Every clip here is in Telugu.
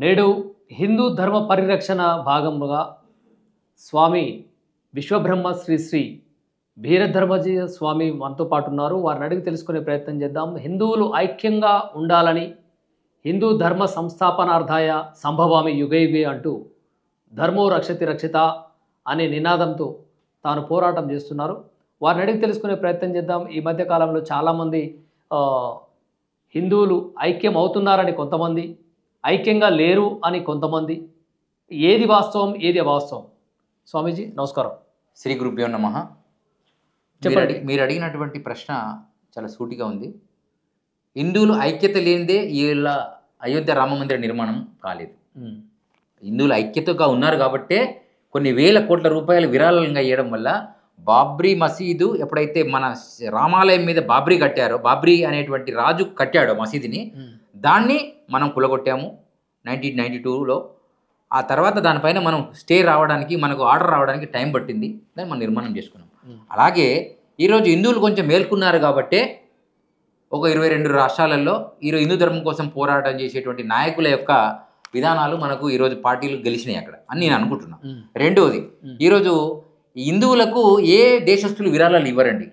నేడు హిందూ ధర్మ పరిరక్షణ భాగముగా స్వామి విశ్వబ్రహ్మ శ్రీ శ్రీ వీరధర్మజీ స్వామి మనతో పాటు ఉన్నారు. వారిని అడిగి తెలుసుకునే ప్రయత్నం చేద్దాం. హిందువులు ఐక్యంగా ఉండాలని హిందూ ధర్మ సంస్థాపనార్థాయ సంభవామి యుగయుగే అంటూ ధర్మో రక్షతి రక్షిత అనే నినాదంతో తాను పోరాటం చేస్తున్నారు. వారిని అడిగి తెలుసుకునే ప్రయత్నం చేద్దాం. ఈ మధ్య కాలంలో చాలామంది హిందువులు ఐక్యం అవుతున్నారని కొంతమంది, ఐక్యంగా లేరు అని కొంతమంది, ఏది వాస్తవం ఏది అవాస్తవం? స్వామీజీ నమస్కారం. శ్రీ గురుభ్యో నమః. చెప్పండి. మీరు అడిగినటువంటి ప్రశ్న చాలా సూటిగా ఉంది. హిందువులు ఐక్యత లేనిదే వీళ్ళ అయోధ్య రామ మందిర నిర్మాణం కాలేదు. హిందువులు ఐక్యతగా ఉన్నారు కాబట్టే కొన్ని వేల కోట్ల రూపాయలు విరాళంగా ఇవ్వడం వల్ల బాబ్రీ మసీదు ఎప్పుడైతే మన రామాలయం మీద బాబ్రీ కట్టారో, బాబ్రీ అనేటువంటి రాజు కట్టాడో మసీదుని, దాన్ని మనం కులగొట్టాము 1992లో. ఆ తర్వాత దానిపైన మనం స్టే రావడానికి, మనకు ఆర్డర్ రావడానికి టైం పట్టింది. దాన్ని మనం నిర్మాణం చేసుకున్నాం. అలాగే ఈరోజు హిందువులు కొంచెం మేల్కొన్నారు కాబట్టే ఒక 22 రాష్ట్రాలలో ఈరోజు హిందూ ధర్మం కోసం పోరాటం చేసేటువంటి నాయకుల యొక్క విధానాలు మనకు ఈరోజు పార్టీలు గెలిచినాయి అక్కడ అని నేను అనుకుంటున్నాను. రెండవది, ఈరోజు హిందువులకు ఏ దేశస్తులు విరాళాలు ఇవ్వరండి.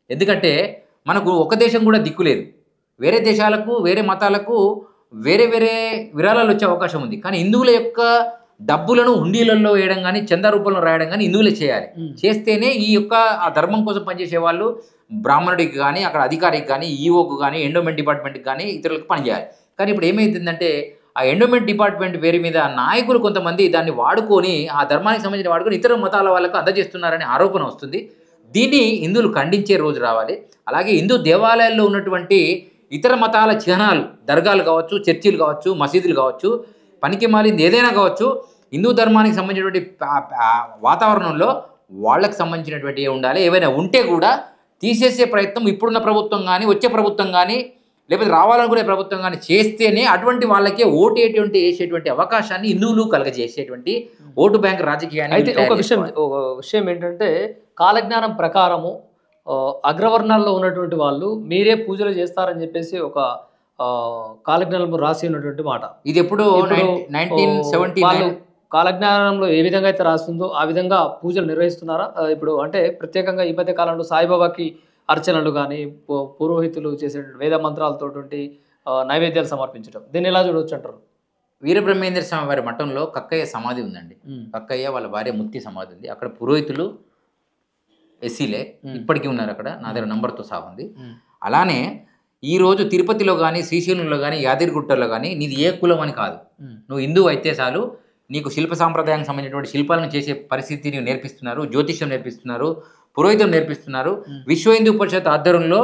ఎందుకంటే మనకు ఒక దేశం కూడా దిక్కు లేదు. వేరే దేశాలకు, వేరే మతాలకు వేరే వేరే విరాళాలు వచ్చే అవకాశం ఉంది. కానీ హిందువుల యొక్క డబ్బులను హుండీలలో వేయడం కానీ, చందా రూపంలో రాయడం కానీ హిందువులే చేయాలి. చేస్తేనే ఈ యొక్క ఆ ధర్మం కోసం పనిచేసే వాళ్ళు బ్రాహ్మణుడికి కానీ, అక్కడ అధికారికి కానీ, ఈఓకు కానీ, ఎండోమెంట్ డిపార్ట్మెంట్కి కానీ ఇతరులకు పనిచేయాలి. కానీ ఇప్పుడు ఏమైతుందంటే ఆ ఎండోమెంట్ డిపార్ట్మెంట్ పేరు మీద నాయకులు కొంతమంది దాన్ని వాడుకొని, ఆ ధర్మానికి సంబంధించిన వాడుకొని ఇతర మతాల వాళ్ళకు అందజేస్తున్నారనే ఆరోపణ వస్తుంది. దీన్ని హిందువులు ఖండించే రోజు రావాలి. అలాగే హిందూ దేవాలయాల్లో ఉన్నటువంటి ఇతర మతాల చిహ్నాలు, దర్గాలు కావచ్చు, చర్చిలు కావచ్చు, మసీదులు కావచ్చు, పనికి మాలింది ఏదైనా కావచ్చు, హిందూ ధర్మానికి సంబంధించినటువంటి వాతావరణంలో వాళ్ళకి సంబంధించినటువంటి ఉండాలి. ఏవైనా ఉంటే కూడా తీసేసే ప్రయత్నం ఇప్పుడున్న ప్రభుత్వం కానీ, వచ్చే ప్రభుత్వం కానీ, లేకపోతే రావాలనుకునే ప్రభుత్వం కానీ చేస్తేనే అటువంటి వాళ్ళకే వేసేటువంటి అవకాశాన్ని హిందువులు కలగజేసేటువంటి ఓటు బ్యాంక్ రాజకీయాన్ని. అయితే ఒక విషయం ఏంటంటే, కాలజ్ఞానం ప్రకారము అగ్రవర్ణాల్లో ఉన్నటువంటి వాళ్ళు మీరే పూజలు చేస్తారని చెప్పేసి ఒక కాలజ్ఞానంలో రాసి ఉన్నటువంటి మాట. ఇది ఎప్పుడు 1979 కాలజ్ఞానంలో ఏ విధంగా అయితే రాస్తుందో ఆ విధంగా పూజలు నిర్వహిస్తున్నారా ఇప్పుడు? అంటే ప్రత్యేకంగా ఈ మధ్య కాలంలో సాయిబాబాకి అర్చనలు కానీ, పురోహితులు చేసే వేద మంత్రాలతోటి నైవేద్యాలు సమర్పించడం, దీన్ని ఎలా చూడవచ్చు అంటారు? వీరబ్రహ్మేంద్ర స్వామి వారి మఠంలో కక్కయ్య సమాధి ఉందండి. కక్కయ్య వాళ్ళ భార్య ముత్తి సమాధి ఉంది. అక్కడ పురోహితులు ఎస్సీలే ఇప్పటికీ ఉన్నారు. అక్కడ నా దగ్గర నంబర్తో సహా ఉంది. అలానే ఈరోజు తిరుపతిలో కానీ, శ్రీశైలంలో కానీ, యాదగిరిగుట్టలో కానీ నీది ఏ కులం అని కాదు. నువ్వు హిందువు అయితే చాలు, నీకు శిల్ప సాంప్రదాయానికి సంబంధించినటువంటి శిల్పాలను చేసే పరిస్థితిని నేర్పిస్తున్నారు, జ్యోతిష్యం నేర్పిస్తున్నారు, పురోహితం నేర్పిస్తున్నారు. విశ్వ హిందూ పరిషత్ ఆధ్వర్యంలో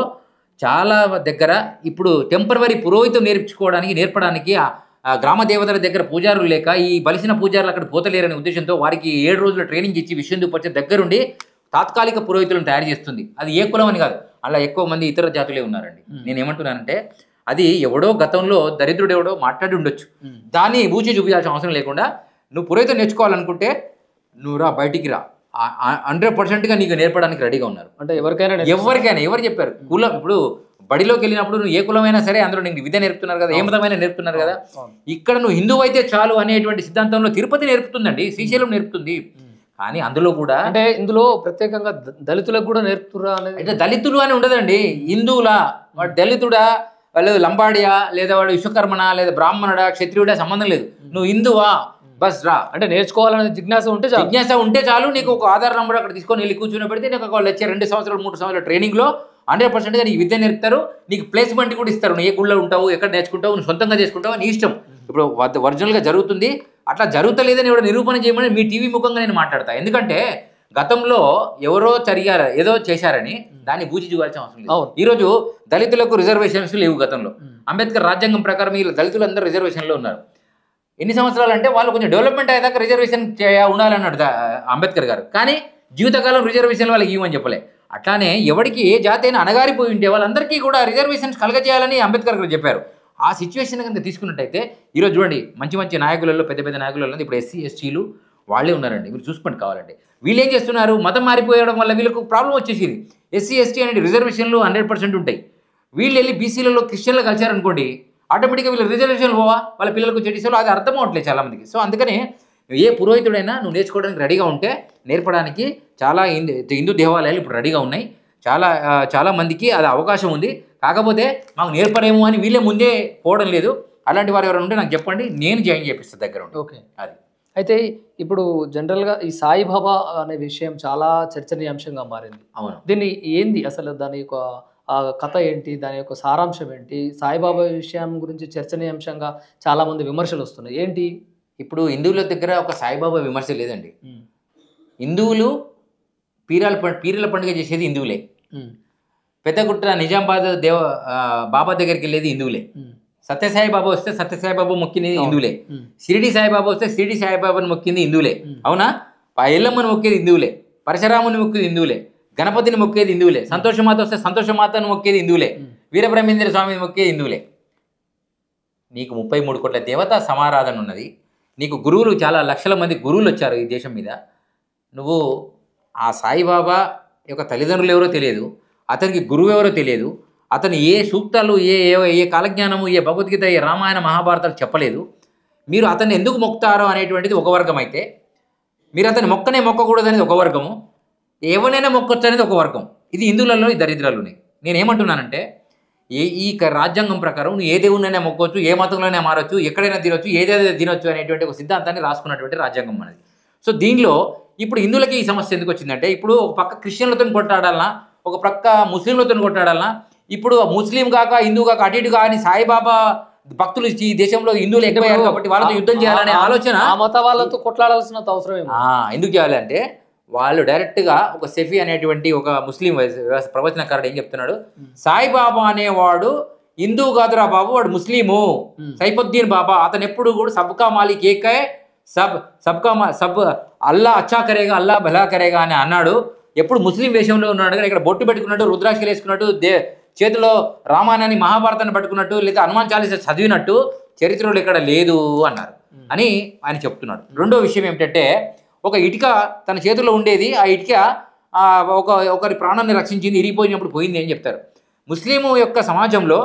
చాలా దగ్గర ఇప్పుడు టెంపరవరీ పురోహితం నేర్పడానికి గ్రామ దేవతల దగ్గర పూజారులు లేక ఈ బలిసిన పూజారులు అక్కడ పోతలేరనే ఉద్దేశంతో వారికి 7 రోజుల ట్రైనింగ్ ఇచ్చి విశ్వ హిందూ పరిషత్ దగ్గరుండి తాత్కాలిక పురోహితులను తయారు చేస్తుంది. అది ఏ కులం అని కాదు, అలా ఎక్కువ మంది ఇతర జాతులే ఉన్నారండి. నేను ఏమంటున్నానంటే, అది ఎవడో గతంలో దరిద్రుడు ఎవడో మాట్లాడి ఉండొచ్చు, దాన్ని బూచి చూపించాల్సిన అవసరం లేకుండా నువ్వు పురోహితం నేర్చుకోవాలనుకుంటే నువ్వు రా, బయటికి రా, 100%గా నీకు నేర్పడానికి రెడీగా ఉన్నారు. అంటే ఎవరికైనా ఎవరు చెప్పారు? కులం ఇప్పుడు బడిలోకి వెళ్ళినప్పుడు నువ్వు ఏ కులమైనా సరే అందులో నీకు విద్య నేర్పుతున్నారు కదా, ఏ మతమైనా నేర్పుతున్నారు కదా. ఇక్కడ నువ్వు హిందువు అయితే చాలు అనేటువంటి సిద్ధాంతంలో తిరుపతి నేర్పుతుందండి, శ్రీశైలం నేర్పుతుంది. కానీ అందులో కూడా అంటే ఇందులో ప్రత్యేకంగా దళితులకు కూడా నేర్పుతురా అనేది, అంటే దళితులు అని ఉండదండి. హిందువులా, వాడు దళితుడా, వాళ్ళు లంబాడియా, లేదా వాడు విశ్వకర్మనా, లేదా బ్రాహ్మణుడా, క్షత్రియుడా సంబంధం లేదు. నువ్వు హిందువా బస్ రా. అంటే నేర్చుకోవాలనే జిజ్ఞాస ఉంటే చాలు. నీకు ఒక ఆధార్ నంబర్ అక్కడ తీసుకొని వెళ్ళి కూర్చొని పెడితే నీకు వాళ్ళు వచ్చే 2 సంవత్సరాలు 3 సంవత్సరాల ట్రైనింగ్లో 100%గా నీకు విద్య నేర్పుతారు. నీకు ప్లేస్మెంట్ కూడా ఇస్తారు. నువ్వు ఏ గుళ్ళో ఉంటావు, ఎక్కడ నేర్చుకుంటావు, నువ్వు సొంతంగా చేసుకుంటావు, నీ ఇష్టం. ఇప్పుడు ఒరిజినల్గా జరుగుతుంది. అట్లా జరుగుతలేదని ఎవడో నిరూపణ చేయమని మీ టీవీ ముఖంగా నేను మాట్లాడతా. ఎందుకంటే గతంలో ఎవరో ఏదో చేశారని దాన్ని బూచి చూడాల్సిన అవసరం లేదు. ఈరోజు దళితులకు రిజర్వేషన్స్ లేవు. గతంలో అంబేద్కర్ రాజ్యాంగం ప్రకారం ఈ దళితులందరూ రిజర్వేషన్లో ఉన్నారు. ఎన్ని సంవత్సరాలు అంటే వాళ్ళు కొంచెం డెవలప్మెంట్ అయ్యేదాకా రిజర్వేషన్ ఉండాలన్నాడు అంబేద్కర్ గారు. కానీ జీవితకాలం రిజర్వేషన్ వాళ్ళకి ఇవ్వమని చెప్పలే. అట్లానే ఎవరికి ఏ జాతి అయినా అణగారిపోయి ఉంటే వాళ్ళందరికీ కూడా రిజర్వేషన్స్ కలగజేయాలని అంబేద్కర్ గారు చెప్పారు. ఆ సిచ్యువేషన్ కనుక తీసుకున్నట్టయితే ఈరోజు చూడండి, మంచి మంచి నాయకులలో, పెద్ద పెద్ద నాయకులలో ఇప్పుడు ఎస్సీ ఎస్టీలు వాళ్ళే ఉన్నారండి. మీరు చూసుకోండి కావాలంటే. వీళ్ళు ఏం చేస్తున్నారు, మతం మారిపోయడం వల్ల వీళ్ళకు ప్రాబ్లం వచ్చేసింది. ఎస్సీ ఎస్టీ అనేది రిజర్వేషన్లు 100% ఉంటాయి. వీళ్ళు వెళ్ళి బీసీలలో క్రిస్టియన్లు కలిశారనుకోండి, ఆటోమేటిక్గా వీళ్ళు రిజర్వేషన్లు పోవా, వాళ్ళ పిల్లలకు చెడిసో అది అర్థం అవట్లేదు చాలామందికి. సో అందుకని ఏ పురోహితుడైనా నువ్వు నేర్చుకోవడానికి రెడీగా ఉంటే నేర్పడానికి చాలా హిందూ దేవాలయాలు ఇప్పుడు రెడీగా ఉన్నాయి. చాలా మందికి అది అవకాశం ఉంది. కాకపోతే మాకు నేర్పరేమో అని వీళ్ళే ముందే పోవడం లేదు. అలాంటి వారు ఎవరైనా ఉంటే నాకు చెప్పండి, నేను జాయిన్ చేపిస్తాను దగ్గర ఉండి. ఓకే. అది అయితే ఇప్పుడు జనరల్గా ఈ సాయిబాబా అనే విషయం చాలా చర్చనీయాంశంగా మారింది. అవును. దీన్ని ఏంది అసలు, దాని యొక్క కథ ఏంటి, దాని యొక్క సారాంశం ఏంటి? సాయిబాబా విషయం గురించి చర్చనీయాంశంగా చాలా మంది విమర్శలు వస్తున్నాయి, ఏంటి? ఇప్పుడు హిందువుల దగ్గర ఒక సాయిబాబా విమర్శ లేదండి. హిందువులు పీరీల పండుగ చేసేది హిందువులే. పెద్దగుట్ట నిజామాబాద్ బాబా దగ్గరికి వెళ్ళేది హిందువులే. సత్యసాయి బాబా వస్తే సత్యసాయి బాబా మొక్కింది హిందువులే. షిరిడి సాయిబాబా వస్తే షిరిడి సాయిబాబాని మొక్కింది హిందువులే. అవునా? ఎల్లమ్మని మొక్కేది హిందువులే, పరశురాముని మొక్కేది హిందువులే, గణపతిని మొక్కేది హిందువులే, సంతోషమాత వస్తే సంతోషమాతను మొక్కేది హిందువులే, వీరబ్రహ్మేంద్ర స్వామిని మొక్కేది హిందువులే. నీకు 33 కోట్ల దేవతా సమారాధన ఉన్నది. నీకు గురువులు చాలా లక్షల మంది గురువులు వచ్చారు ఈ దేశం మీద. నువ్వు ఆ సాయిబాబా యొక్క తల్లిదండ్రులు ఎవరో తెలియదు, అతనికి గురువు ఎవరో తెలియదు, అతను ఏ సూక్తాలు ఏ కాలజ్ఞానము, ఏ భగవద్గీత, ఏ రామాయణ మహాభారతాలు చెప్పలేదు. మీరు అతన్ని ఎందుకు మొక్కుతారో అనేటువంటిది ఒక వర్గం అయితే, మీరు అతన్ని మొక్కకూడదు అనేది ఒక వర్గము, ఎవరైనా మొక్కొచ్చు అనేది ఒక వర్గం. ఇది హిందువులలో ఈ దరిద్రాలునే. నేనేమంటున్నానంటే ఈ రాజ్యాంగం ప్రకారం నువ్వు ఏ దేవుడినైనా మొక్కొచ్చు, ఏ మతంలోనే మారచ్చు, ఎక్కడైనా తినొచ్చు, ఏదైనా తినొచ్చు అనేటువంటి ఒక సిద్ధాంతాన్ని రాసుకున్నటువంటి రాజ్యాంగం అనేది. సో దీనిలో ఇప్పుడు హిందువులకి ఈ సమస్య ఎందుకు వచ్చిందంటే, ఇప్పుడు ఒక పక్క క్రిస్టియన్లతో కొట్టాడాలన్నా, ఒక పక్క ముస్లింలతో కొట్టాడాలన్నా, ఇప్పుడు ముస్లిం కాక హిందూ కాక అటు ఇటు కానీ సాయిబాబా భక్తులు ఈ దేశంలో హిందువులు ఎక్కువయ్యారు కాబట్టి వాళ్ళతో యుద్ధం చేయాలనే ఆలోచన, ఆ మత వాళ్ళతో కొట్లాడాల్సిన అవసరం ఎందుకు చేయాలంటే, వాళ్ళు డైరెక్ట్గా ఒక సెఫీ అనేటువంటి ఒక ముస్లిం ప్రవచనకారుడు ఏం చెప్తున్నాడు, సాయిబాబా అనేవాడు హిందూ కాదురా బాబు, వాడు ముస్లిము. సైఫుద్దీన్ బాబా అతను ఎప్పుడు కూడా సబ్కా మాలిక్ ఏకే, సబ్ అల్లా అచ్చా కరేగా, అల్లా భలా కరేగా అని అన్నాడు. ఎప్పుడు ముస్లిం వేషంలో ఉన్నాడు, కానీ ఇక్కడ బొట్టు పెట్టుకున్నట్టు, రుద్రాక్షలు వేసుకున్నట్టు, చేతిలో రామాయణాన్ని మహాభారతాన్ని పట్టుకున్నట్టు, లేదా హనుమాన్ చాలీసా చదివినట్టు చరిత్రలో ఇక్కడ లేదు అన్నారు అని ఆయన చెప్తున్నాడు. రెండో విషయం ఏమిటంటే, ఒక ఇటుక తన చేతిలో ఉండేది, ఆ ఇటుక ఒకరి ప్రాణాన్ని రక్షించింది, ఇరిగిపోయినప్పుడు పోయింది అని చెప్తారు. ముస్లిం యొక్క సమాజంలో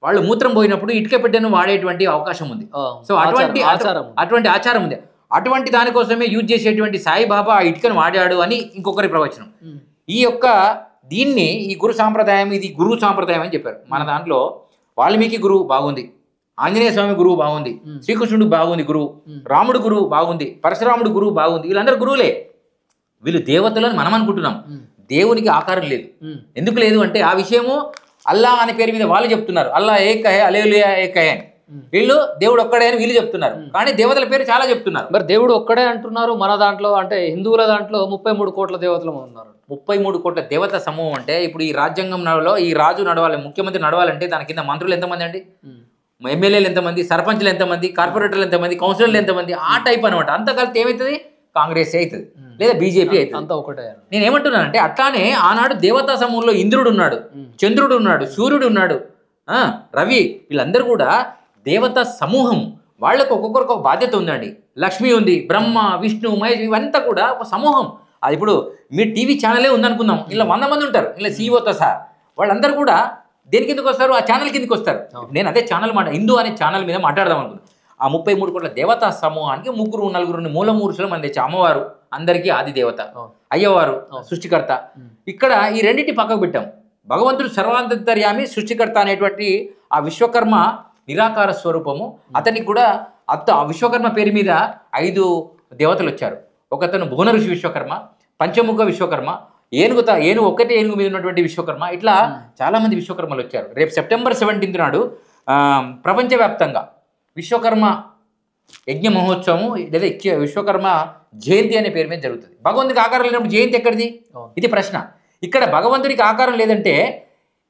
వాళ్ళు మూత్రం పోయినప్పుడు ఇటుక పెట్టెను వాడేటువంటి అవకాశం ఉంది. సో అటువంటి ఆచారం ఉంది. అటువంటి దానికోసమే యూజ్ చేసేటువంటి సాయిబాబా ఆ ఇటుకను వాడాడు అని ఇంకొకరి ప్రవచనం. ఈ గురు సాంప్రదాయం, ఇది గురువు సాంప్రదాయం అని చెప్పారు. మన దాంట్లో వాల్మీకి గురువు బాగుంది, ఆంజనేయ స్వామి గురువు బాగుంది, శ్రీకృష్ణుడు బాగుంది గురువు, రాముడు గురువు బాగుంది, పరశురాముడు గురువు బాగుంది. వీళ్ళందరూ గురువులే. వీళ్ళు దేవతలని మనం అనుకుంటున్నాం, దేవునికి ఆకారం లేదు. ఎందుకు లేదు అంటే, ఆ విషయము అల్లా అనే పేరు మీద వాళ్ళు చెప్తున్నారు, అల్లా ఏకహే అలేలుయా ఏకహే అని. వీళ్ళు దేవుడు ఒక్కడే అని వీళ్ళు చెప్తున్నారు, కానీ దేవతల పేరు చాలా చెప్తున్నారు. మరి దేవుడు ఒక్కడే అంటున్నారు. మన దాంట్లో అంటే హిందువుల దాంట్లో 33 కోట్ల దేవతలు ఉన్నారు. 33 కోట్ల దేవత సమూహం అంటే, ఇప్పుడు ఈ రాజ్యాంగంలో ఈ రాజు నడవాలి, ముఖ్యమంత్రి నడవాలంటే దాని కింద మంత్రులు ఎంతమంది అండి, ఎమ్మెల్యేలు ఎంతమంది, సర్పంచ్లు ఎంతమంది, కార్పొరేటర్లు ఎంతమంది, కౌన్సిలర్లు ఎంతమంది, ఆ టైప్ అనమాట. అంత కలిసి ఏమవుతుంది, కాంగ్రెస్ అవుతుంది లేదా బీజేపీ అవుతుంది, అంతా ఒకటే. నేను ఏమంటున్నానంటే, అట్లానే ఆనాడు దేవతా సమూహంలో ఇంద్రుడు ఉన్నాడు, చంద్రుడు ఉన్నాడు, సూర్యుడు ఉన్నాడు, రవి, వీళ్ళందరూ కూడా దేవతా సమూహం. వాళ్ళకు ఒక్కొక్కరికి ఒక బాధ్యత ఉందండి. లక్ష్మి ఉంది, బ్రహ్మ, విష్ణు, మహేష్, ఇవంతా కూడా ఒక సమూహం. అది ఇప్పుడు మీ టీవీ ఛానలే ఉందనుకుందాం, ఇలా 100 మంది ఉంటారు, ఇలా సీఈఓతో సహా. వాళ్ళందరూ కూడా దేని కిందకి వస్తారు, ఆ ఛానల్ కిందకి వస్తారు. నేను అదే ఛానల్ హిందూ అనే ఛానల్ మీద మాట్లాడదాం అనుకున్నాను. ఆ 33 కోట్ల దేవతా సమూహానికి 3-4 మూలమూరుషులు మన తెచ్చి, అమ్మవారు అందరికీ ఆది దేవత, అయ్యవారు సృష్టికర్త. ఇక్కడ ఈ రెండింటి పక్కకు పెట్టాం. భగవంతుడు సర్వాంతర్యామి, సృష్టికర్త అనేటువంటి ఆ విశ్వకర్మ నిరాకార స్వరూపము. అతనికి కూడా ఆ విశ్వకర్మ పేరు మీద 5 దేవతలు వచ్చారు. ఒకతను భువన ఋషి విశ్వకర్మ, పంచముఖ విశ్వకర్మ, ఒక్కటే ఏనుగు మీద ఉన్నటువంటి విశ్వకర్మ. ఇట్లా చాలా మంది విశ్వకర్మలు వచ్చారు. రేపు సెప్టెంబర్ 17 నాడు ప్రపంచవ్యాప్తంగా విశ్వకర్మ యజ్ఞ మహోత్సవం లేదా విశ్వకర్మ జయంతి అనే పేరు మీద జరుగుతుంది. భగవంతుడికి ఆకారం లేనప్పుడు జయంతి ఎక్కడిది, ఇది ప్రశ్న. ఇక్కడ భగవంతుడికి ఆకారం లేదంటే,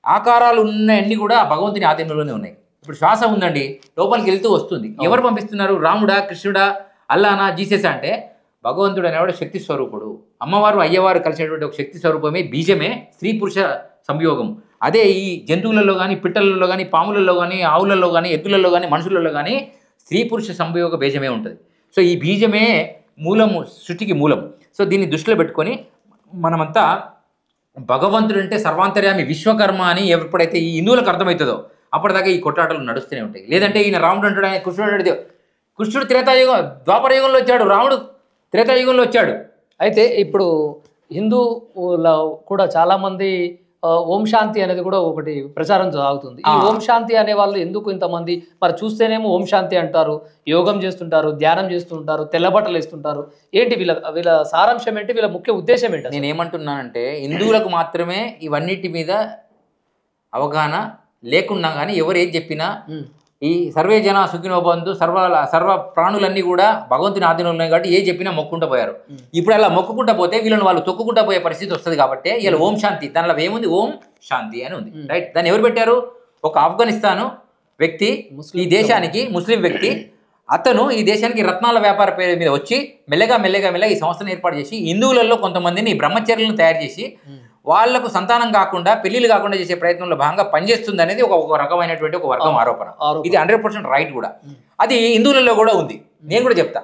ఆకారాలు ఉన్నాయన్నీ కూడా భగవంతుని ఆధీనంలోనే ఉన్నాయి. ఇప్పుడు శ్వాస ఉందండి, లోపలికి వెళ్తూ వస్తుంది. ఎవరు పంపిస్తున్నారు, రాముడా, కృష్ణుడా, అల్లానా, జీసస్ అంటే భగవంతుడు అనేవాడు శక్తి స్వరూపుడు. అమ్మవారు అయ్యవారు కలిసినటువంటి ఒక శక్తి స్వరూపమే, బీజమే స్త్రీ పురుష సంయోగం. అదే ఈ జంతువులలో కానీ, పిట్టలలో కానీ, పాములలో కానీ, ఆవులలో కానీ, ఎద్దులలో కానీ, మనుషులలో కానీ స్త్రీ పురుష సంయోగ బీజమే ఉంటుంది. సో ఈ బీజమే మూలము, సృష్టికి మూలం. సో దీన్ని దృష్టిలో పెట్టుకొని మనమంతా భగవంతుడు అంటే సర్వాంతర్యామి విశ్వకర్మ అని ఎప్పుడైతే ఈ హిందువులకు అర్థమవుతుందో, అప్పటిదాకా ఈ కొట్లాటలు నడుస్తూనే ఉంటాయి. లేదంటే ఈయన రాముడు అంటాడు, ఆయన కృష్ణుడు అంటాడు. కృష్ణుడు త్రేతాయుగం ద్వాపర యుగంలో వచ్చాడు, రాముడు త్రేతాయుగంలో వచ్చాడు. అయితే ఇప్పుడు హిందూలో కూడా చాలా మంది ఓం శాంతి అనేది కూడా ఒకటి ప్రచారం సాగుతుంది. ఈ ఓం శాంతి అనే వాళ్ళు ఎందుకు ఇంతమంది మరి చూస్తేనేమో ఓం శాంతి అంటారు, యోగం చేస్తుంటారు, ధ్యానం చేస్తుంటారు, తెల్లబట్టలు వేస్తుంటారు. ఏంటి వీళ్ళ సారాంశం ఏంటి, వీళ్ళ ముఖ్య ఉద్దేశం ఏంటి? నేను ఏమంటున్నానంటే హిందువులకు మాత్రమే ఇవన్నిటి మీద అవగాహన లేకున్నా కానీ ఎవరు ఏది చెప్పినా ఈ సర్వే జన సుఖినో భవంతు, సర్వ ప్రాణులన్నీ కూడా భగవంతుని ఆధీనంలో ఉన్నాయి కాబట్టి ఏ చెప్పినా మొక్కుంటూ పోయారు. ఇప్పుడు అలా మొక్కుకుంటా పోతే వీళ్ళని వాళ్ళు తొక్కుకుంటా పోయే పరిస్థితి వస్తుంది. కాబట్టి ఇలా ఓం శాంతి, దానిలో ఏముంది, ఓం శాంతి అని ఉంది, రైట్? దాన్ని ఎవరు పెట్టారు? ఒక ఆఫ్ఘనిస్తాను వ్యక్తి, ఈ దేశానికి ముస్లిం వ్యక్తి, అతను ఈ దేశానికి రత్నాల వ్యాపార పేరు మీద వచ్చి మెల్లగా ఈ సంస్థను ఏర్పాటు చేసి హిందువులలో కొంతమందిని బ్రహ్మచర్యలను తయారు చేసి వాళ్లకు సంతానం కాకుండా పెళ్లిళ్ళు కాకుండా చేసే ప్రయత్నంలో భాగంగా పనిచేస్తుంది అనేది ఒక రకమైనటువంటి ఒక వర్గం ఆరోపణ. ఇది 100% రైట్ కూడా. అది హిందువులలో కూడా ఉంది. నేను కూడా చెప్తా,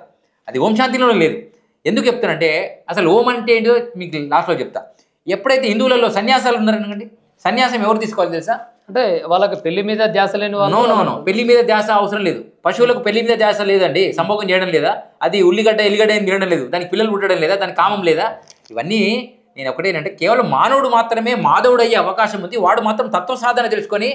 అది ఓం శాంతిలో లేదు. ఎందుకు చెప్తానంటే అసలు ఓం అంటే ఏంటో మీకు లాస్ట్లో చెప్తా. ఎప్పుడైతే హిందువులలో సన్యాసాలు ఉన్నారనుకోండి, సన్యాసం ఎవరు తీసుకోవాలి తెలుసా? అంటే వాళ్ళకి పెళ్లి మీద ధ్యాస లేని వాళ్ళు. నో పెళ్లి మీద ధ్యాస అవసరం లేదు. పశువులకు పెళ్లి మీద ధ్యాస లేదండి. సంభోగం చేయడం లేదా, అది ఎల్లిగడ్డ ఏం తినడం లేదు, దానికి పిల్లలు పుట్టడం లేదా, దానికి కామం లేదా. ఇవన్నీ నేను ఒకటేనంటే కేవలం మానవుడు మాత్రమే మాధవుడు అయ్యే అవకాశం ఉంది. వాడు మాత్రం తత్వ సాధన తెలుసుకొని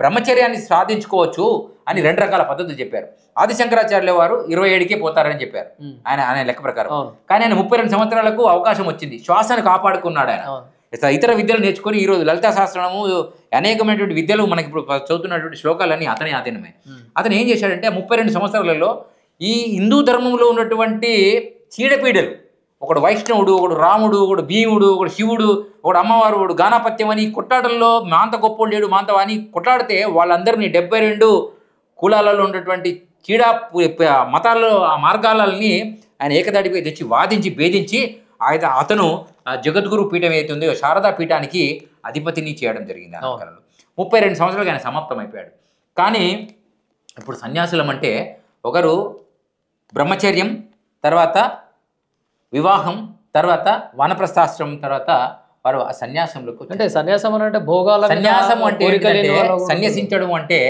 బ్రహ్మచర్యాన్ని సాధించుకోవచ్చు అని 2 రకాల పద్ధతులు చెప్పారు. ఆది శంకరాచార్యుల వారు 27కే పోతారని చెప్పారు ఆయన లెక్క ప్రకారం. కానీ ఆయన 32 సంవత్సరాలకు అవకాశం వచ్చింది, శ్వాసను కాపాడుకున్నాడు ఆయన. ఇతర విద్యలు నేర్చుకొని ఈరోజు లలితా శాస్త్రము అనేకమైనటువంటి విద్యలు మనకి ఇప్పుడు చదువుతున్నటువంటి శ్లోకాలన్నీ అతనే ఆధీనమే. అతను ఏం చేశాడంటే 32 సంవత్సరాలలో ఈ హిందూ ధర్మంలో ఉన్నటువంటి చీడపీడలు, ఒకడు వైష్ణవుడు, ఒకడు రాముడు, ఒకడు భీముడు, ఒకడు శివుడు, ఒకడు అమ్మవారు, ఒకడు గానాపత్యం అని కొట్లాటల్లో మాంత గొప్పోడు లేడు మాంతవా అని కొట్లాడితే వాళ్ళందరినీ 72 కులాలలో ఉన్నటువంటి చీడా మతాల్లో ఆ మార్గాలని ఆయన ఏకదాటిపై తెచ్చి వాదించి భేదించి అతను జగద్గురు పీఠం ఏదైతే ఉందో శారదా పీఠానికి అధిపతిని చేయడం జరిగింది. ఆ కాలంలో 32 సంవత్సరాలు ఆయన సమాప్తం అయిపోయాడు. కానీ ఇప్పుడు సన్యాసులం అంటే ఒకరు బ్రహ్మచర్యం, తర్వాత వివాహం, తర్వాత వానప్రస్థాశ్రమం, తర్వాత వారు ఆ సన్యాసంలోకి. అంటే సన్యాసం అంటే భోగాల సన్యాసం అంటే సన్యసించడం అంటే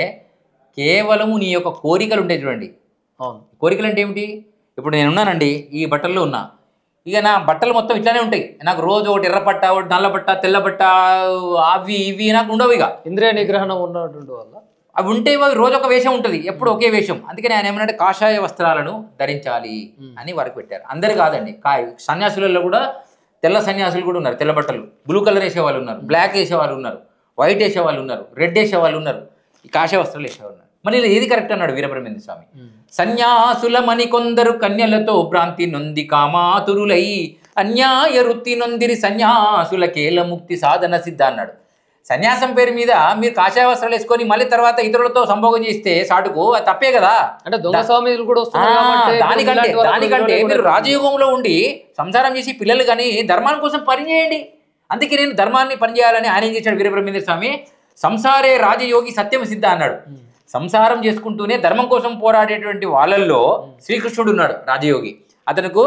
కేవలము నీ యొక్క కోరికలు ఉంటాయి చూడండి. కోరికలు అంటే ఏమిటి? ఇప్పుడు నేను ఉన్నానండి, ఈ బట్టల్లో ఉన్నా, ఇక నా బట్టలు మొత్తం ఇట్లానే ఉంటాయి. నాకు రోజు ఒకటి ఎర్రపట్ట, ఒకటి నల్లబట్ట, తెల్లబట్ట, అవి ఇవి నాకు ఉండవు. ఇక ఇంద్రియ నిగ్రహణం ఉన్నటువంటి వల్ల అవి ఉంటే రోజు ఒక వేషం ఉంటుంది, ఎప్పుడు ఒకే వేషం. అందుకని ఆయన ఏమన్నాడు, కాషాయ వస్త్రాలను ధరించాలి అని వారికి పెట్టారు. అందరు కాదండి, సన్యాసులలో కూడా తెల్ల సన్యాసులు కూడా ఉన్నారు. తెల్ల బట్టలు, బ్లూ కలర్ వేసే వాళ్ళు ఉన్నారు, బ్లాక్ వేసే వాళ్ళు ఉన్నారు, వైట్ వేసే వాళ్ళు ఉన్నారు, రెడ్ వేసే వాళ్ళు ఉన్నారు, ఈ కాషాయ వస్త్రాలు వేసే వాళ్ళు ఉన్నారు. మళ్ళీ ఏది కరెక్ట్ అన్నాడు వీరబ్రహ్మేంద్ర స్వామి. సన్యాసులమని కొందరు కన్యలతో భ్రాంతి నొంది కామాతురులై అన్యాయ వృత్తి నొందిరి సన్యాసుల కేల ముక్తి సాధన సిద్ధ అన్నాడు. సన్యాసం పేరు మీద మీరు కాషాయ వస్త్రాలు వేసుకొని మళ్ళీ తర్వాత ఇతరులతో సంభోగం చేస్తే సాటుకు అది తప్పే కదా. అంటే దొంగ స్వామిలు కూడా దానికంటే మీరు రాజయోగంలో ఉండి సంసారం చేసి పిల్లలు కానీ ధర్మాన్ని కోసం పనిచేయండి. అందుకే నేను ధర్మాన్ని పనిచేయాలని ఆయన ఏం చేశాడు వీరబ్రహ్మేంద్ర స్వామి, సంసారే రాజయోగి సత్యం సిద్ధ అన్నాడు. సంసారం చేసుకుంటూనే ధర్మం కోసం పోరాడేటువంటి వాళ్ళల్లో శ్రీకృష్ణుడు ఉన్నాడు రాజయోగి. అతనుకు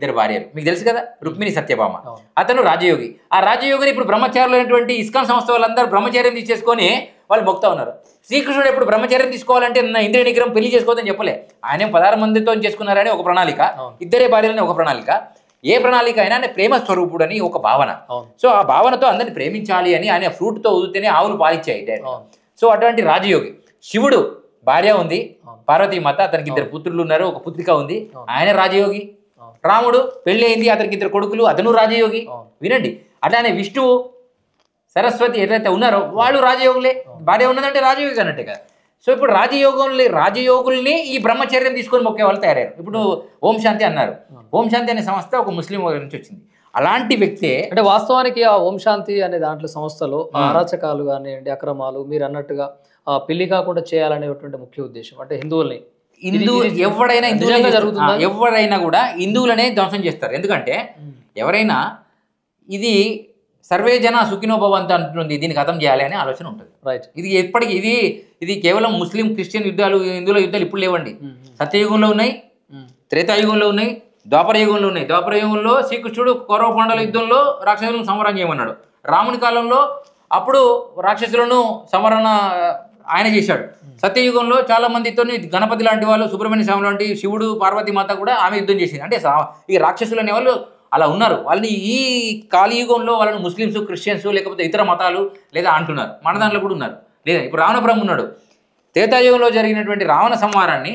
2 భార్యలు, మీకు తెలుసు కదా, రుక్మిణి సత్యభామ. అతను రాజయోగి. ఆ రాజయోగిని ఇప్పుడు బ్రహ్మచారులు అయినటువంటి ఇస్కాన్ సంస్థ వాళ్ళందరూ బ్రహ్మచర్యం తీసేసుకొని వాళ్ళు మొక్తా ఉన్నారు. శ్రీకృష్ణుడు ఎప్పుడు బ్రహ్మచర్యం తీసుకోవాలంటే ఇంద్రియ నిగ్రహం పెళ్లి చేసుకోవద్దని చెప్పలే. ఆయన 16 మందితో చేసుకున్నారని ఒక ప్రణాళిక, 2 భార్యలని ఒక ప్రణాళిక. ఏ ప్రణాళిక అయినా ఆయన ప్రేమ స్వరూపుడు అని ఒక భావన. సో ఆ భావనతో అందరిని ప్రేమించాలి అని ఆయన ఫ్రూట్తో ఊదితేనే ఆవులు పాలిచ్చాయి. సో అటువంటి రాజయోగి. శివుడు భార్య ఉంది, పార్వతీమాత, అతనికి 2 పుత్రులు ఉన్నారు, ఒక పుత్రిక ఉంది, ఆయన రాజయోగి. రాముడు పెళ్లి అయింది, అతనికి 2 కొడుకులు, అతను రాజయోగి. వినండి, అట్లానే విష్ణువు సరస్వతి ఎట్లయితే ఉన్నారో వాళ్ళు రాజయోగులే. భార్య ఉన్నదంటే రాజయోగి అన్నట్టే కదా. సో ఇప్పుడు రాజయోగుల్ని ఈ బ్రహ్మచర్యం తీసుకొని మొక్కే వాళ్ళు తయారయ్యారు. ఇప్పుడు ఓం శాంతి అన్నారు. ఓం శాంతి అనే సంస్థ ఒక ముస్లిం నుంచి వచ్చింది. అలాంటి వ్యక్తే అంటే వాస్తవానికి ఆ ఓం శాంతి అనే దాంట్లో సంస్థలో అరాచకాలు కానివ్వండి, అక్రమాలు, మీరు అన్నట్టుగా పెళ్లి కాకుండా చేయాలనేటువంటి ముఖ్య ఉద్దేశం. అంటే హిందువుల్ని ఎవరైనా కూడా హిందువులనే ధ్వంసం చేస్తారు. ఎందుకంటే ఎవరైనా ఇది సర్వే జన సుఖినో భవంతు అంటుంది, దీన్ని ఖతం చేయాలి అనే ఆలోచన ఉంటుంది. రైట్. ఇది ఎప్పటికీ ఇది కేవలం ముస్లిం క్రిస్టియన్ యుద్ధాలు, హిందువుల యుద్ధాలు ఇప్పుడు లేవండి. సత్యయుగంలో ఉన్నాయి, త్రేతాయుగంలో ఉన్నాయి, ద్వాపర యుగంలో ఉన్నాయి. ద్వాపర యుగంలో శ్రీకృష్ణుడు కౌరవ పాండవుల యుద్ధంలో రాక్షసులను సంవరణ చేయమన్నాడు. రాముని కాలంలో అప్పుడు రాక్షసులను ఆయన చేశాడు. సత్యయుగంలో చాలా మందితో గణపతి లాంటి వాళ్ళు, సుబ్రహ్మణ్య స్వామి లాంటి, శివుడు పార్వతీ మాత కూడా ఆమె యుద్ధం చేసింది. అంటే ఈ రాక్షసులు అనే వాళ్ళు అలా ఉన్నారు. వాళ్ళని ఈ కాళీయుగంలో వాళ్ళని ముస్లిమ్స్, క్రిస్టియన్స్ లేకపోతే ఇతర మతాలు లేదా అంటున్నారు. మన దాంట్లో కూడా ఉన్నారు. లేదా ఇప్పుడు రావణ బ్రహ్మ ఉన్నాడు. త్రేతాయుగంలో జరిగినటువంటి రావణ సంహారాన్ని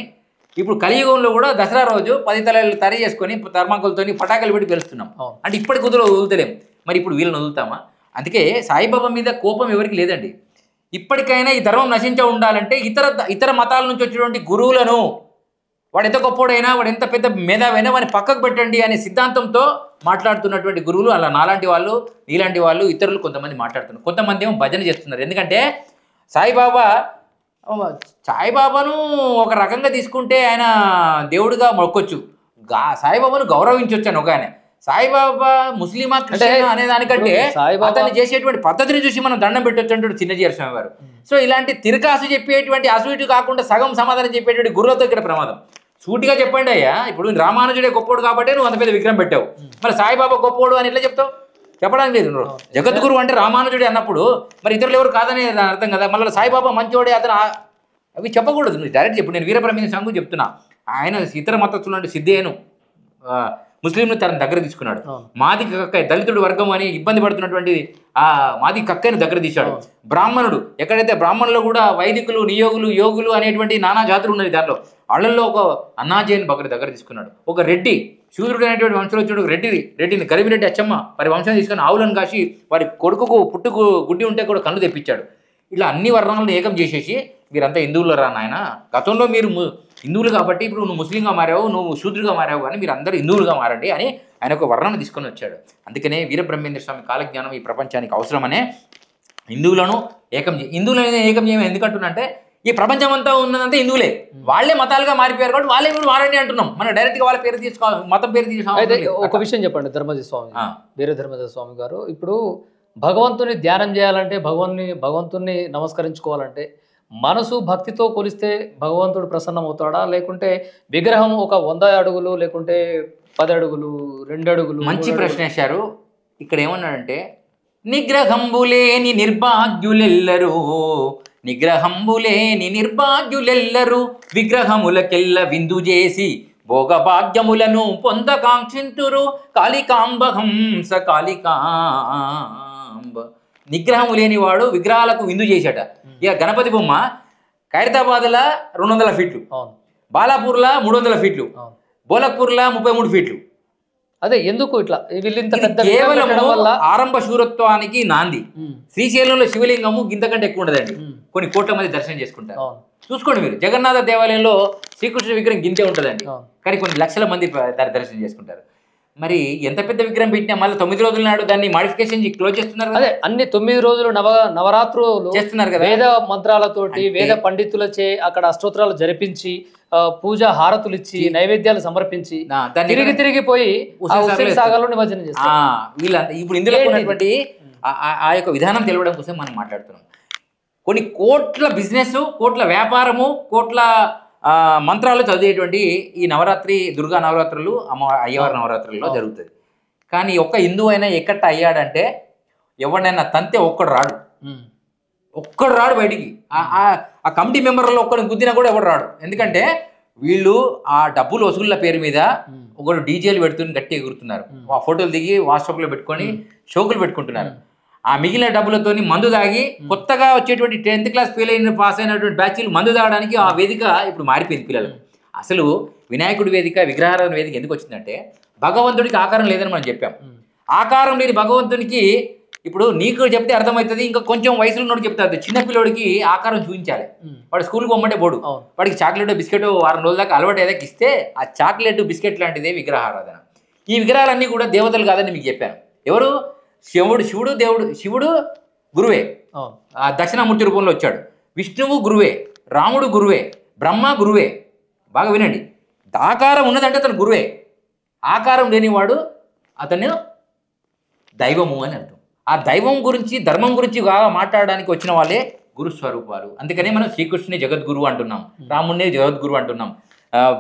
ఇప్పుడు కలియుగంలో కూడా దసరా రోజు 10 తలలు తరి చేసుకొని థర్మాకోల్తో పటాకులు పెట్టి పెలుస్తున్నాం. అంటే ఇప్పటి కుదురు వదులుతలేం. మరి ఇప్పుడు వీళ్ళని వదులుతామా? అందుకే సాయిబాబా మీద కోపం ఎవరికి లేదండి. ఇప్పటికైనా ఈ ధర్మం నశించ ఉండాలంటే ఇతర మతాల నుంచి వచ్చేటువంటి గురువులను, వాడు ఎంత గొప్పోడైనా, వాడు ఎంత పెద్ద మేధావైనా వాడిని పక్కకు పెట్టండి అనే సిద్ధాంతంతో మాట్లాడుతున్నటువంటి గురువులు అలా నాలాంటి వాళ్ళు, నీలాంటి వాళ్ళు, ఇతరులు కొంతమంది మాట్లాడుతున్నారు. కొంతమంది ఏమో భజన చేస్తున్నారు. ఎందుకంటే సాయిబాబాను ఒక రకంగా తీసుకుంటే ఆయన దేవుడిగా మొక్కొచ్చు, సాయిబాబాను గౌరవించవచ్చు అని ఒక ఆయన. సాయిబాబా ముస్లిమా క్రిస్టియన్ అనే దానికంటే అతన్ని చేసేటువంటి పద్ధతిని చూసి మనం దండం పెట్టొచ్చు అంటాడు చిన్నజీయర్ స్వామి వారు. సో ఇలాంటి తిరకాసు చెప్పేటువంటి అసు ఇటు కాకుండా సగం సమాధానం చెప్పేటువంటి గురువులతో ఇక్కడ ప్రమాదం. సూటిగా చెప్పండి అయ్యా, ఇప్పుడు రామానుజుడే గొప్పోడు కాబట్టి నువ్వు అంత పెద్ద విగ్రహం పెట్టావు, మరి సాయిబాబా గొప్పోడు అని ఎట్లా చెప్తావు? చెప్పడానికి లేదు. జగద్గురు అంటే రామానుజుడే అన్నప్పుడు మరి ఇతరులు ఎవరు కాదని అర్థం కదా. మళ్ళీ సాయిబాబా మంచోడే అతను అవి చెప్పకూడదు. నువ్వు డైరెక్ట్ చెప్పు. నేను వీరబ్రహ్మేంద్ర స్వామి చెప్తున్నా, ఆయన ఇతర మతస్థులు అంటే సిద్ధేను ముస్లింలు తన దగ్గర తీసుకున్నాడు. మాది కక్క దళితుడు వర్గం అని ఇబ్బంది పడుతున్నటువంటి ఆ మాది కక్కని దగ్గర తీశాడు. బ్రాహ్మణుడు ఎక్కడైతే బ్రాహ్మణులు కూడా వైదికులు, నియోగులు, యోగులు అనేటువంటి నానా జాతులు ఉన్నాయి. దాంట్లో వాళ్ళల్లో ఒక అన్నాజీ అని దగ్గర తీసుకున్నాడు. ఒక రెడ్డి శూద్రుడు అనేటువంటి వంశంలో వచ్చి రెడ్డిని గరిమిరెడ్డి అచ్చమ్మ వారి వంశం తీసుకొని ఆవులను కాసి వారి కొడుకుకు పుట్టుకు గుడ్డి ఉంటే కూడా కళ్ళు తెప్పించాడు. ఇలా అన్ని వర్ణాలను ఏకం చేసేసి మీరంతా హిందువులు రా నాయన, గతంలో మీరు హిందువులు కాబట్టి ఇప్పుడు నువ్వు ముస్లింగా మారావు, నువ్వు శూద్రుగా మారావు, కానీ మీరు అందరూ హిందువులుగా మారండి అని ఆయన ఒక వర్ణాన్ని తీసుకొని వచ్చాడు. అందుకనే వీరబ్రహ్మేంద్ర స్వామి కాలజ్ఞానం ఈ ప్రపంచానికి అవసరమనే హిందువులను హిందువులను ఏకం చేయమని ఎందుకంటున్నా అంటే ఈ ప్రపంచం అంతా ఉన్నదంతా హిందువులే, వాళ్ళే మతాలుగా మారిపోయారు కాబట్టి వాళ్ళే మీరు మారండి అంటున్నాం. మనం డైరెక్ట్గా వాళ్ళ పేరు తీసుకోవాలి, మతం పేరు తీసుకోవాలి. ఒక విషయం చెప్పండి ధర్మజీ స్వామి, వీర ధర్మజీ స్వామి గారు, ఇప్పుడు భగవంతుని ధ్యానం చేయాలంటే, భగవంతుని నమస్కరించుకోవాలంటే మనసు భక్తితో కొలిస్తే భగవంతుడు ప్రసన్నమవుతాడా, లేకుంటే విగ్రహం ఒక 100 అడుగులు లేకుంటే 10 అడుగులు 2 అడుగులు? మంచి ప్రశ్న వేశారు. ఇక్కడ ఏమన్నాడంటే నిగ్రహంబులేని నిర్భాగ్యులెల్లరూ, నిగ్రహంబులేని నిర్భాగ్యులెల్లరూ విగ్రహములకెల్ల విందు చేసి భోగభాగ్యములను పొందకాంక్షింతురు కాళికాంబహంస కాళికాంబ. నిగ్రహము లేనివాడు విగ్రహాలకు విందు చేశాట. ఇక గణపతి బొమ్మ ఖైరతాబాద్లా 200 ఫీట్లు, బాలాపూర్లా 300 ఫీట్లు, బోలక్పూర్లా 33 ఫీట్లు. అదే ఎందుకు ఇట్లా వీళ్ళింత పెద్ద కేవలం ఆరంభ శూరత్వానికి నాంది. శ్రీశైలంలో శివలింగము గింతకంటే ఎక్కువ ఉండదండి, కొన్ని కోట్ల మంది దర్శనం చేసుకుంటారు. చూసుకోండి మీరు, జగన్నాథ దేవాలయంలో శ్రీకృష్ణ విగ్రహం గింతే ఉంటుందండి, కానీ కొన్ని లక్షల మంది దర్శనం చేసుకుంటారు. మరి ఎంత పెద్ద విగ్రహం పెట్టినా మళ్ళీ 9 రోజుల నాడు దాన్ని మాడిఫికేషన్ క్లోజ్ చేస్తున్నారు. అదే అన్ని 9 రోజులు నవరాత్రులు చేస్తున్నారు కదా, వేద మంత్రాలతోటి వేద పండితులచే అక్కడ అష్టోత్తరాలు జరిపించి పూజ హారతులు ఇచ్చి నైవేద్యాలు సమర్పించి తిరిగిపోయి సాగర్లో నిమజ్జనం చేస్తారు. వీళ్ళంతా ఇప్పుడు ఇందులో ఉన్నటువంటి ఆ యొక్క విధానం తెలవడం కోసం మనం మాట్లాడుతున్నాం. కొన్ని కోట్ల బిజినెస్, కోట్ల వ్యాపారము, కోట్ల మంత్రాలు చదివేటువంటి ఈ నవరాత్రి, దుర్గా నవరాత్రులు, అయ్యవారి నవరాత్రుల్లో జరుగుతుంది. కానీ ఒక్క హిందువు అయినా ఎక్కట అయ్యాడంటే ఎవడైనా తంతే ఒక్కడు రాడు బయటికి. ఆ కమిటీ మెంబర్లో ఒక్కడిని గుద్దినా కూడా ఎవడు రాడు. ఎందుకంటే వీళ్ళు ఆ డబ్బులు వసూళ్ళ పేరు మీద ఒకడు డీజేలు పెడుతుని గట్టి ఎగురుతున్నారు, ఆ ఫోటోలు దిగి వాట్సాప్లో పెట్టుకొని షోకులు పెట్టుకుంటున్నారు. ఆ మిగిలిన డబ్బులతో మందు తాగి కొత్తగా వచ్చేటువంటి 10th క్లాస్ పాస్ అయినటువంటి బ్యాచ్లు మందు తాగడానికి ఆ వేదిక ఇప్పుడు మారిపోయింది పిల్లలకు. అసలు వినాయకుడి వేదిక, విగ్రహారాధన వేదిక ఎందుకు వచ్చిందంటే భగవంతుడికి ఆకారం లేదని మనం చెప్పాం. ఆకారం లేని భగవంతునికి ఇప్పుడు నీకు చెప్తే అర్థమవుతుంది, ఇంకా కొంచెం వయసులో ఉన్నోడు చెప్తారు. చిన్నపిల్లోడికి ఆకారం చూపించాలి, వాడు స్కూల్కి పొమ్మంటే పోడు, వాడికి చాక్లెట్ బిస్కెట్ 6 రోజుల దాకా అలవాటు ఏదైనా ఇస్తే ఆ చాక్లెట్ బిస్కెట్ లాంటిదే విగ్రహారాధన. ఈ విగ్రహాలన్నీ కూడా దేవతలు కాదని మీకు చెప్పాను. ఎవరు? శివుడు గురువే, ఆ దక్షిణామూర్తి రూపంలో వచ్చాడు. విష్ణువు గురువే, రాముడు గురువే, బ్రహ్మ గురువే. బాగా వినండి, ఆకారం ఉన్నదంటే అతను గురువే, ఆకారం లేనివాడు అతను దైవము అని అర్థం. ఆ దైవం గురించి, ధర్మం గురించి బాగా మాట్లాడడానికి వచ్చిన వాళ్ళే గురుస్వరూపాలు. అందుకనే మనం శ్రీకృష్ణుని జగద్గురువు అంటున్నాం, రాముడిని జగద్గురువు అంటున్నాం,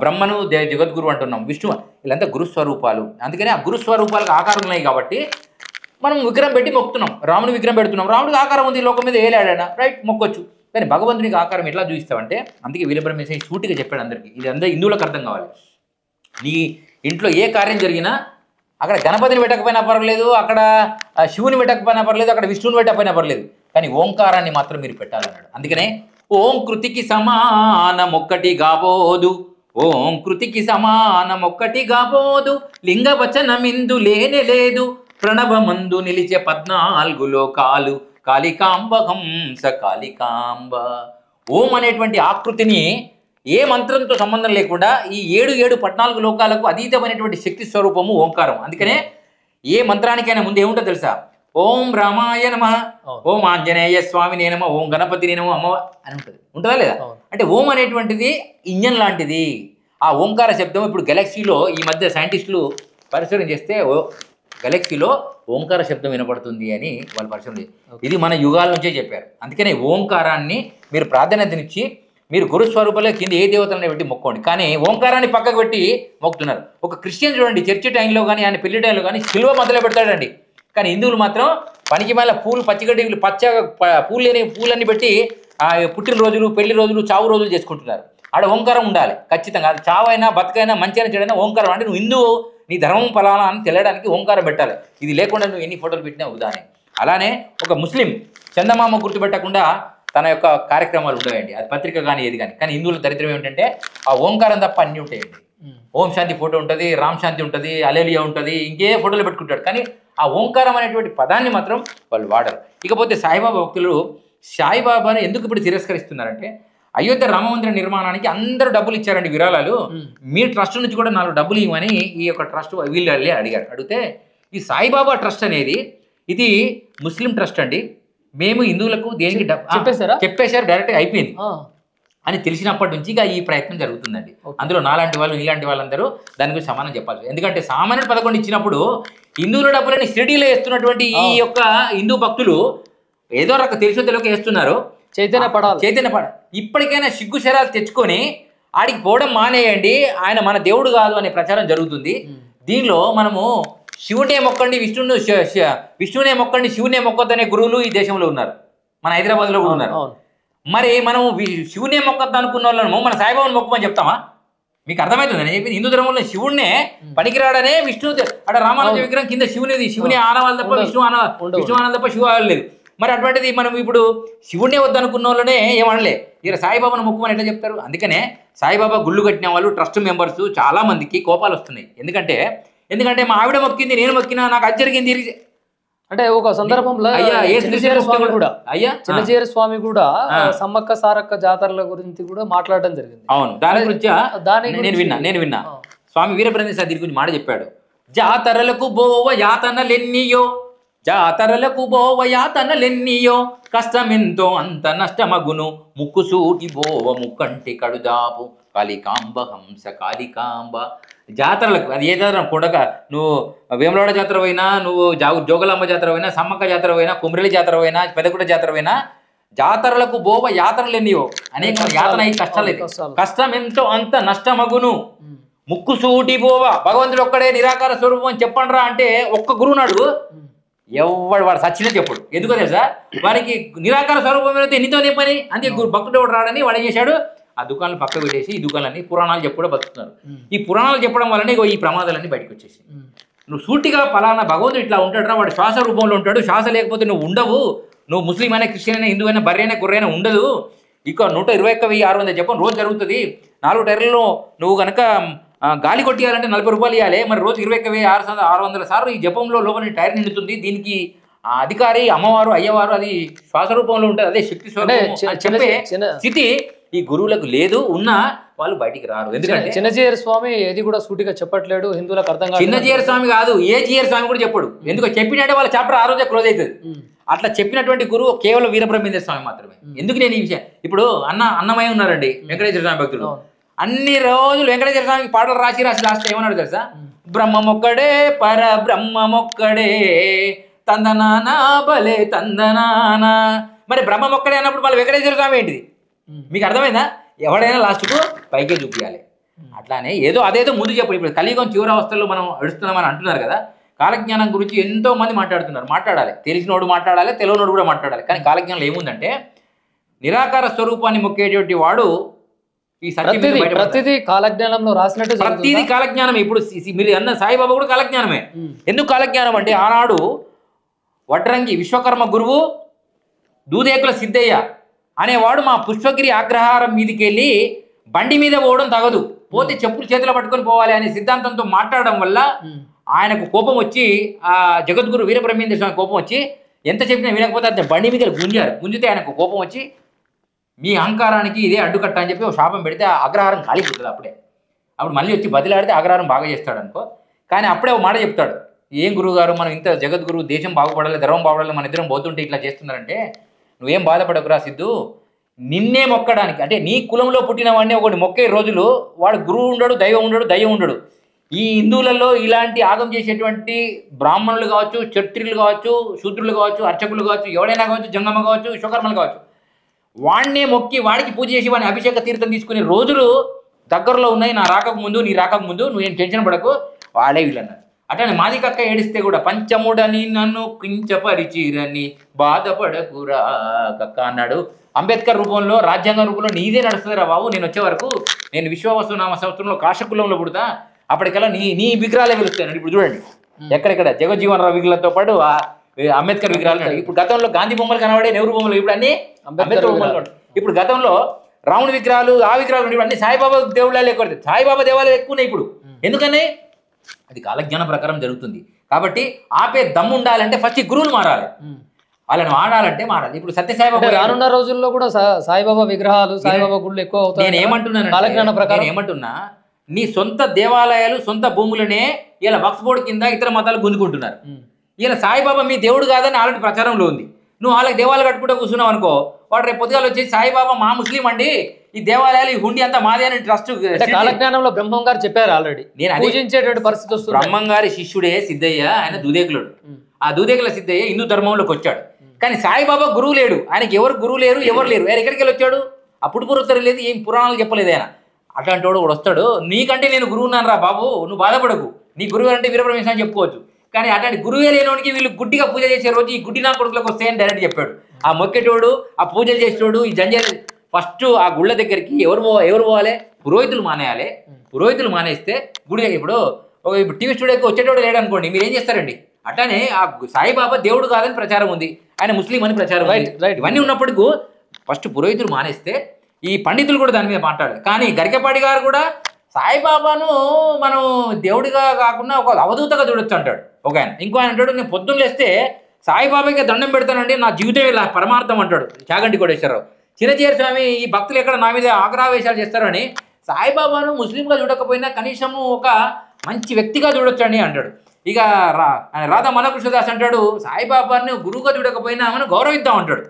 బ్రహ్మను జగద్గురువు అంటున్నాం, విష్ణువు, వీళ్ళంతా గురుస్వరూపాలు. అందుకనే ఆ గురుస్వరూపాలకు ఆకారం ఉన్నాయి కాబట్టి మనం విగ్రహం పెట్టి మొక్కుతున్నాం. రాముని విగ్రహం పెడుతున్నాం, రాముడికి ఆకారం ఉంది, లోకం మీద ఏలాడాడా, రైట్, మొక్కొచ్చు. కానీ భగవంతునికి ఆకారం ఎట్లా చూపిస్తావంటే, అందుకే వీరబ్రహ్మేశ్వరి సూటిగా చెప్పాడు అందరికీ, ఇది అందరూ హిందువులకు అర్థం కావాలి. నీ ఇంట్లో ఏ కార్యం జరిగినా అక్కడ గణపతిని పెట్టకపోయినా పర్వాలేదు, అక్కడ శివుని పెట్టకపోయినా పర్లేదు, అక్కడ విష్ణువుని పెట్టకపోయినా పర్లేదు, కానీ ఓంకారాన్ని మాత్రం మీరు పెట్టాలన్నాడు. అందుకనే ఓం కృతికి సమానమొక్కటి గాబోదు, ఓం కృతికి సమానమొక్కటి గాబోదు, లింగవచనమిందు లేనే లేదు, ప్రణవమందు నిలిచే 14 లోకాలు, కాళికాంబ హంస కాళికాంబ. ఓం అనేటువంటి ఆకృతిని ఏ మంత్రంతో సంబంధం లేకుండా ఈ 14 లోకాలకు అతీతమైనటువంటి శక్తి స్వరూపము ఓంకారం. అందుకనే ఏ మంత్రానికైనా ముందు ఏముంటో తెలుసా? ఓం రామాయ నమః, ఓం ఆంజనేయ స్వామినే నమః, ఓం గణపతినే నమః అమ్మ అని ఉంటుంది. ఉంటుందా లేదా? అంటే ఓం అనేటువంటిది ఇంజన్ లాంటిది. ఆ ఓంకార శబ్దం ఇప్పుడు గెలాక్సీలో ఈ మధ్య సైంటిస్టులు పరిశోధన చేస్తే గెలాక్సీలో ఓంకార శబ్దం వినపడుతుంది అని వాళ్ళు పరిశోధన చేస్తారు. ఇది మన యుగాల నుంచే చెప్పారు. అందుకనే ఓంకారాన్ని మీరు ప్రాధాన్యతనిచ్చి మీరు గురుస్వరూపంలో కింద ఏ దేవతలను పెట్టి మొక్కోండి, కానీ ఓంకారాన్ని పక్కకు పెట్టి మొక్కుతున్నారు. ఒక క్రిస్టియన్ చూడండి, చర్చి టైంలో కానీ ఆయన పెళ్లి టైంలో కానీ సిలువ మొదలు పెడతాడండి. కానీ హిందువులు మాత్రం పనికి మేల పూలు పచ్చిగడ్డి పచ్చగా పూలు లేని పూలన్నీ పెట్టి పుట్టినరోజులు పెళ్లి రోజులు చావు రోజులు చేసుకుంటున్నారు. ఆడ ఓంకారం ఉండాలి ఖచ్చితంగా. అది చావైనా బతుకైనా మంచిగా చెడైనా ఓంకారం అంటే నువ్వు హిందువు, నీ ధర్మం ఫలానా అని తెలియడానికి ఓంకారం పెట్టాలి. ఇది లేకుండా నువ్వు ఎన్ని ఫోటోలు పెట్టినా ఉదానే. అలానే ఒక ముస్లిం చందమామ గుర్తుపెట్టకుండా తన యొక్క కార్యక్రమాలు ఉంటాయండి, అది పత్రిక కానీ ఏది కానీ. కానీ హిందువుల దరిద్రం ఏమిటంటే ఆ ఓంకారం తప్ప అన్నీ ఉంటాయండి. ఓం శాంతి ఫోటో ఉంటుంది, రామ్ శాంతి ఉంటుంది, అలేలియా ఉంటుంది, ఇంకే ఫోటోలు పెట్టుకుంటాడు, కానీ ఆ ఓంకారం అనేటువంటి పదాన్ని మాత్రం వాళ్ళు వాడరు. ఇకపోతే సాయిబాబా భక్తులు సాయిబాబాను ఎందుకు ఇప్పుడు తిరస్కరిస్తున్నారంటే, అయోధ్య రామమందిర నిర్మాణానికి అందరూ డబ్బులు ఇచ్చారండి, విరాళాలు. మీ ట్రస్ట్ నుంచి కూడా 4 డబ్బులు ఇవ్వమని ఈ యొక్క ట్రస్ట్ వీళ్ళు అడిగారు. అడిగితే ఈ సాయిబాబా ట్రస్ట్ అనేది ఇది ముస్లిం ట్రస్ట్ అండి, మేము హిందువులకు దేనికి చెప్పేశారు, డైరెక్ట్గా అయిపోయింది అని తెలిసినప్పటి నుంచి ఇక ఈ ప్రయత్నం జరుగుతుందండి. అందులో నాలాంటి వాళ్ళు ఇలాంటి వాళ్ళందరూ దాని గురించి సమానం చెప్పాలి. ఎందుకంటే సామాన్యుడు 11 ఇచ్చినప్పుడు హిందువుల డబ్బులని షిరిడీలో వేస్తున్నటువంటి ఈ యొక్క హిందూ భక్తులు ఏదో రక తెలిసో తెలియక వేస్తున్నారు. చైతన్య పడ ఇప్పటికైనా సిగ్గు శరాలు తెచ్చుకొని ఆడికి పోవడం మానేయండి. ఆయన మన దేవుడు కాదు అనే ప్రచారం జరుగుతుంది. దీనిలో మనము శివునే మొక్కండి, విష్ణునే మొక్కండి, శివునే మొక్కొద్దనే గురువులు ఈ దేశంలో ఉన్నారు, మన హైదరాబాద్లో కూడా ఉన్నారు. మరి మనం శివునే మొక్కద్దు అనుకున్న వాళ్ళను మన సాయిబాబాను మొక్కమని చెప్తామా? మీకు అర్థమవుతుందని చెప్పి హిందూ ధర్మంలో శివుణ్ణే పనికిరాడనే విష్ణు అక్కడ రామానుజ విగ్రహం కింద శివుని ఆనవాళ్ళు తప్ప విష్ణు ఆనవాళ్ళు తప్ప శివ లేదు. మరి అటువంటిది మనం ఇప్పుడు శివుణ్ణే వద్దనుకున్న వాళ్ళనే ఏమనలే, ఇక సాయిబాబాను మొక్కుమని ఎట్లా చెప్తారు? అందుకనే సాయిబాబా గుళ్ళు కట్టిన వాళ్ళు ట్రస్ట్ మెంబర్స్ చాలా మందికి కోపాలు వస్తున్నాయి. ఎందుకంటే మా ఆవిడ మొక్కింది, నేను మొక్కినా, నాకు అది జరిగింది. అంటే ఒక సందర్భంలో చిన్నజీర స్వామి కూడా సమ్మక్క సారక్క జాతరల గురించి కూడా మాట్లాడడం జరిగింది. అవును, దాని గురించి నేను విన్నా. స్వామి వీరబ్రహ్మేశ్వర దీని గురించి మాట చెప్పాడు. జాతరలకు బోవ యాతనలెన్నియో కష్టమెంతో అంత నష్టమగును, ముక్కుసూటి బోవ ముక్కంటి కడుదాపు, కాళికాంబ హంస కాళికాంబ. జాతరలకు అది ఏ జాతర కొడక, నువ్వు వేములవాడ జాతర పోయినా, నువ్వు జోగలాంబ జాతర పోయినా, సమ్మక్క జాతర పోయినా, కుమ్రెల్లి జాతర పోయినా, పెదగుడ జాతర పోయినా, జాతరలకు బోవ యాతనలెన్నియో, అనేక యాతన కష్టాలు. కష్టం ఎంతో అంత నష్టమగును, ముక్కుసూటి బోవ. భగవంతుడు ఒక్కడే నిరాకార స్వరూపం అని చెప్పండిరా అంటే ఒక్క గురువు నాడు వాడు సచ్చినా చెప్పడు. ఎందుకో తెలుసా? వారికి నిరాకార స్వరూపం అయితే ఎన్నితో పని, అందుకే భక్తుడు రాడని వాడు ఏం చేశాడు, ఆ దుకాణాలు పక్క పెట్టేసి ఈ దుకాణాలన్నీ పురాణాలు చెప్పడం బతుకుతున్నారు. ఈ పురాణాలు చెప్పడం వల్లనే ఈ ప్రమాదాలన్నీ బయటకు వచ్చేసి, నువ్వు సూటిగా పలానా భగవంతుడు ఇట్లా ఉంటాడు, వాడు శ్వాస రూపంలో ఉంటాడు, శ్వాస లేకపోతే నువ్వు ఉండవు, నువ్వు ముస్లిం అయినా, క్రిస్టియన్ అయినా, హిందూ అయినా, బర్రె అయినా, గొర్రె అయినా ఉండదు. ఇక 121,600 చెప్పండి రోజు జరుగుతుంది. 4 టైర్లలో నువ్వు కనుక గాలి కొట్టియాలంటే 40 రూపాయలు ఇవ్వాలి. మరి రోజు 21,600 సార్లు ఈ జపంలో లోపల టైర్ నిండుతుంది. దీనికి అధికారి అమ్మవారు అయ్యవారు అది శ్వాస రూపంలో ఉంటుంది, అదే శక్తి చెప్పే స్థితి ఈ గురువులకు లేదు. ఉన్నా వాళ్ళు బయటికి రారు. ఎందుకంటే చిన్నజీయర్ స్వామి ఏది కూడా సూటిగా చెప్పట్లేడు, హిందువులకు అర్థం కాదు. చిన్నజీయర్ స్వామి కాదు, ఏ జీయర్ స్వామి కూడా చెప్పడు. ఎందుకు చెప్పినట్టే వాళ్ళ చాప్టర్ ఆ రోజే క్లోజ్ అవుతుంది. అట్లా చెప్పినటువంటి గురువు కేవలం వీరబ్రహ్మేంద్ర స్వామి మాత్రమే. ఎందుకు నేను ఈ విషయం ఇప్పుడు అన్నమయ్య ఉన్నారండి, వెంకటేశ్వర స్వామి భక్తులు, అన్ని రోజులు వెంకటేశ్వర స్వామికి పాటలు రాసి లాస్ట్ ఏమన్నాడు తెలుసా? బ్రహ్మమొక్కడే పర బ్రహ్మమొక్కడే తందనానా బలే తందనానా. మరి బ్రహ్మమొక్కడే అన్నప్పుడు మళ్ళీ వెంకటేశ్వర స్వామి ఏంటిది? మీకు అర్థమైందా? ఎవడైనా లాస్ట్కు పైకే చూపించాలి. అట్లానే అదేదో ముందు చెప్పు. ఇప్పుడు కలియుగం చివరావస్థల్లో మనం అడుస్తున్నామని అంటున్నారు కదా, కాలజ్ఞానం గురించి ఎంతో మంది మాట్లాడుతున్నారు. మాట్లాడాలి, తెలిసినోడు మాట్లాడాలి, తెలియనోడు కూడా మాట్లాడాలి. కానీ కాలజ్ఞానంలో ఏముందంటే నిరాకార స్వరూపాన్ని మొక్కేటువంటి వాడు ఈ సత్యం మీద బయటపడతాడు. ప్రతిదీ కాలజ్ఞానంలో రాసినట్టు ప్రతిదీ కాలజ్ఞానం. ఇప్పుడు మీరు అన్న సాయిబాబా కూడా కాలజ్ఞానమే. ఎందుకు కాలజ్ఞానం అంటే ఆనాడు వడ్రంగి విశ్వకర్మ గురువు దూదేకుల సిద్ధయ్య అనేవాడు మా పుష్పగిరి అగ్రహారం మీదకి వెళ్ళి బండి మీద పోవడం తగదు, పోతే చెప్పులు చేతిలో పట్టుకొని పోవాలి అనే సిద్ధాంతంతో మాట్లాడడం వల్ల ఆయనకు కోపం వచ్చి ఆ జగద్గురు వీరబ్రహ్మేంద్ర స్వామి కోపం వచ్చి ఎంత చెప్పినా వినకపోతే అతను బండి మీద గుంజితే ఆయనకు కోపం వచ్చి మీ అహంకారానికి ఇదే అడ్డుకట్ట అని చెప్పి ఒక శాపం పెడితే ఆ అగ్రహారం కాలిపోతుంది. అప్పుడు మళ్ళీ వచ్చి బదిలాడితే అగ్రహారం బాగా చేస్తాడు అనుకో. కానీ అప్పుడే ఒక మాట చెప్తాడు, ఏం గురువుగారు మనం ఇంత జగద్గురు దేశం బాగుపడాలి ధర్మం బాగుపడాలి మన ఇద్దరం పోతుంటే ఇట్లా చేస్తున్నారంటే నువ్వేం బాధపడకురా సిద్ధు, నిన్నే మొక్కడానికి అంటే నీ కులంలో పుట్టిన వాడిని ఒకటి మొక్కే రోజులు వాడు గురువు ఉండడు, దైవం ఉండడు, దయ్యం ఉండడు. ఈ హిందువులలో ఇలాంటి ఆగం చేసేటువంటి బ్రాహ్మణులు కావచ్చు, క్షత్రియులు కావచ్చు, శూద్రులు కావచ్చు, అర్చకులు కావచ్చు, ఎవడైనా కావచ్చు, జంగమ కావచ్చు, విశ్వకర్మలు కావచ్చు, వాడినే మొక్కి వాడికి పూజ చేసి వాడిని అభిషేక తీర్థం తీసుకునే రోజులు దగ్గరలో ఉన్నాయి. నా రాకకు ముందు నీ రాకకు ముందు నువ్వేం టెన్షన్ పడకు, వాడే వీళ్ళన్నారు. అట్లనే మాది కక్క ఏడిస్తే కూడా పంచముడని నన్ను కించపరిచిరని బాధపడకురా కక్క అన్నాడు. అంబేద్కర్ రూపంలో రాజ్యాంగం రూపంలో నీదే నడుస్తుందిరా బాబు, నేను వచ్చే వరకు నేను విశ్వవస్తునామ సంవత్సరంలో కాశకులంలో పుడతా, అప్పటికల్లా నీ విగ్రహాలే వెలుస్తాయి. ఇప్పుడు చూడండి ఎక్కడెక్కడ జగజ్జీవన్ రావు విగ్రహాలతో పాటు అంబేద్కర్ విగ్రహాలు. ఇప్పుడు గతంలో గాంధీ బొమ్మలు కనబడే, నెహ్రూ బొమ్మలు, ఇప్పుడు అన్ని అంబేద్కర్ బొమ్మలు. ఇప్పుడు గతంలో రాముడి విగ్రహాలు ఆ విగ్రహాలు ఇప్పుడు అన్ని సాయిబాబా దేవుళ్ళాలు ఎక్కువ, సాయిబాబా దేవాలయాలు ఎక్కువ ఉన్నాయి ఇప్పుడు. ఎందుకని అది కాలజ్ఞానం ప్రకారం జరుగుతుంది. కాబట్టి ఆపే దమ్ము ఉండాలంటే ఫస్ట్ గురువులు మారాలి, వాళ్ళని ఆడాలంటే మారాలి. ఇప్పుడు సత్యసాయిబాబా రానున్న రోజుల్లో కూడా సాయిబాబా విగ్రహాలు సాయిబాబా గుళ్ళు ఎక్కువ అవుతాయి. నేను ఏమంటున్నాను, కాలజ్ఞాన ప్రకారం ఏమంటున్నా, నీ సొంత దేవాలయాలు సొంత భూములనే ఇలా వక్ఫ్ బోర్డు కింద ఇతర మతాలు గుంజుకుంటున్నారు. ఇలా సాయిబాబా మీ దేవుడు కాదని ఆల్రెడీ ప్రచారంలో ఉంది. నువ్వు వాళ్ళకి దేవాలయాలు కట్టుకుంటూ కూర్చున్నావు అనుకో, వాడు రేపు పొద్దుగాలు వచ్చేసి సాయిబాబా మా ముస్లిం అండి, ఈ దేవాలయాలు ఈ హుండి అంతా మాదే అని ట్రస్ట్. కాలజ్ఞానంలో బ్రహ్మం గారు చెప్పారు ఆల్రెడీ, నేను పూజించేటువంటి పరిస్థితి వస్తుంది. బ్రహ్మం గారి శిష్యుడే సిద్ధయ్య, ఆయన దూదేకులుడు. ఆ దూదేకుల సిద్ధయ్య హిందూ ధర్మంలోకి వచ్చాడు. కానీ సాయిబాబా గురువు లేడు, ఆయనకి ఎవరు గురువు లేరు, ఎవరు లేరు. ఆయన ఎక్కడికి వెళ్ళి వచ్చాడు? అప్పుడు పురుత్తరు లేదు, ఏం పురాణాలు చెప్పలేదు ఆయన. అట్లాంటి వాడు కూడా వస్తాడు, నీకంటే నేను గురువు ఉన్నాను రా బాబు, నువ్వు బాధపడకు, నీ గురువు అంటే వీరబ్రహ్మేంద్ర అని చెప్పుకోవచ్చు. కానీ అట్లాంటి గురువే లేనివాడికి వీళ్ళు గుడ్డిగా పూజ చేసే రోజు ఈ గుడ్డి నా కొడుకులకు వస్తాయని డైరెక్ట్ చెప్పాడు. ఆ మొక్కేటోడు, ఆ పూజలు చేసేటోడు, ఈ జంజాలు ఫస్ట్ ఆ గుళ్ళ దగ్గరికి ఎవరు పోవాలి? పురోహితులు మానేయాలి. పురోహితులు మానేస్తే గుడి ఇప్పుడు టీవీ స్టూడియోకి వచ్చేటోడు లేడు అనుకోండి, మీరు ఏం చేస్తారండి? అట్లానే ఆ సాయిబాబా దేవుడు కాదని ప్రచారం ఉంది, ఆయన ముస్లిం అని ప్రచారం ఉంది. ఇవన్నీ ఉన్నప్పటికీ ఫస్ట్ పురోహితులు మానేస్తే ఈ పండితులు కూడా దాని మీద మాట్లాడారు. కానీ గరికపాటి గారు కూడా సాయిబాబాను మనం దేవుడిగా కాకుండా ఒక అవధూతగా చూడొచ్చు అంటాడు ఒక ఆయన. ఇంకో ఆయన అంటాడు, నేను పొద్దున్న లేస్తే సాయిబాబాకి దండం పెడతానండి, నా జీవితం ఇలా పరమార్థం అంటాడు చాగంటి కోటేశ్వరరావు. చిన్నజీర స్వామి ఈ భక్తులు ఎక్కడ నా మీద ఆగ్రహవేశాలు చేస్తారని సాయిబాబాను ముస్లింగా చూడకపోయినా కనీసము ఒక మంచి వ్యక్తిగా చూడొచ్చు అండి అంటాడు. ఇక రాధా మనకృష్ణదాస్ అంటాడు, సాయిబాబాను గురువుగా చూడకపోయినా మనం గౌరవిద్దాం అంటాడు.